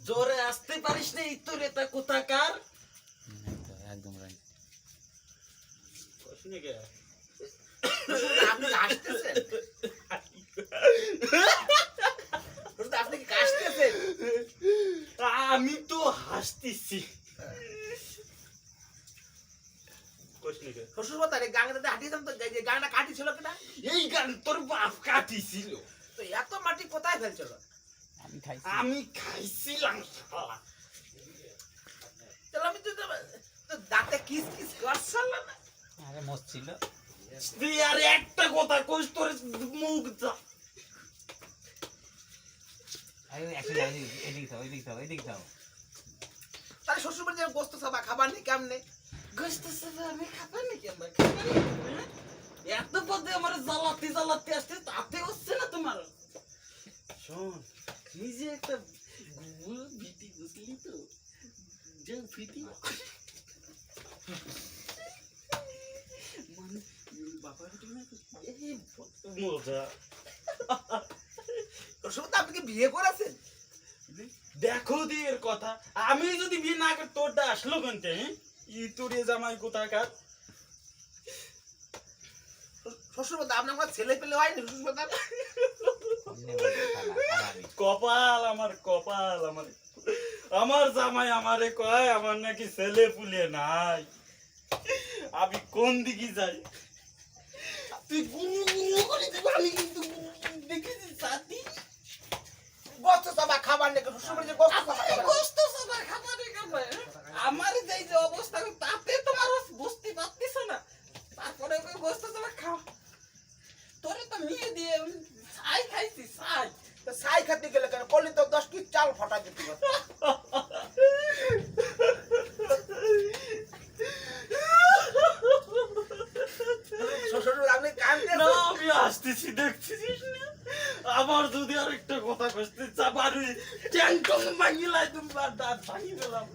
জোরে আসতে পারিস না এই তোর এটা কোথাকার একদম রাইট। শুনে গে আপনি হাসতেছেন? আপনি কি কাশতেছেন? আমি তো হাসতেছি শ্বশুর কথা রে গাঙ্গাতে হাঁটিয়েছেন তো গাঙ্গা কাটি ছিল কিনা? এই গান তোর বাপ কাটিছিল তো এত মাটি কোথায় ফেলছিল? আমি খাইছি। আমি খাইছিলাম শালা। চলো আমি তো দাঁতে কিস কিস করছিল না। আরে মস্ত ছিল। তুই আর একটা কথা কইস তোর মুখ যা আরে একটা যাই এদিকে যাও এদিকে যাও এদিকে যাও। তাহলে শ্বশুর বাড়ি যে গোস্ত সাবা খাবার নেই কেমনে? গোস্ত সাদা আমি খাবার নাকি আমার এত পদে আমার জ্বালাতে জ্বালাতে আসতে তাতে হচ্ছে না তোমার শোন নিজে একটা ভীতি বুঝলি তো যে ভীতি মানে বাবার এই মজা শ্বশুর তো আপনি কি বিয়ে করেছেন? দেখো দিয়ের কথা আমি যদি বিয়ে না করি তোরটা আসলো কেনতে ই তোরে জামাই কোথাকার শ্বশুর বাড়ি আপনার কোনো ছেলে পেলে হয়নি শ্বশুর বাড়ি? কপাল আমার আমার জামাই আমারে কয় আমার নাকি ছেলে পুলে নাই আমি কোন দিকে যাই তুই গুনু গুনু করে দিবি আমি কিন্তু দেখেছি সাথী গোস্ত সাবা খাবার নেই শ্বশুর বাড়ি যে গোস্ত সাবা খাবার কষ্ট সবার খাবারে খাবার আমার যেই যে অবস্থা তাতে তোমার বুঝতে পারতিস না তারপরে ওই গোস্ত সবার খাও তোরে তো নিয়ে দিয়ে ছাই খাইছি ছাই তো সাই খাতে গেলে কেন কলি তো 10 কি চাল ফাটা দিতে পারত। শ্বশুর আপনি কাঁদতেন না আমি আসতেছি দেখছিস না আমার যদি আর একটা কথা কইতে চাপারি ট্যাঙ্ক ভাঙিলাই তুমি দাঁত ভাঙি গেলাম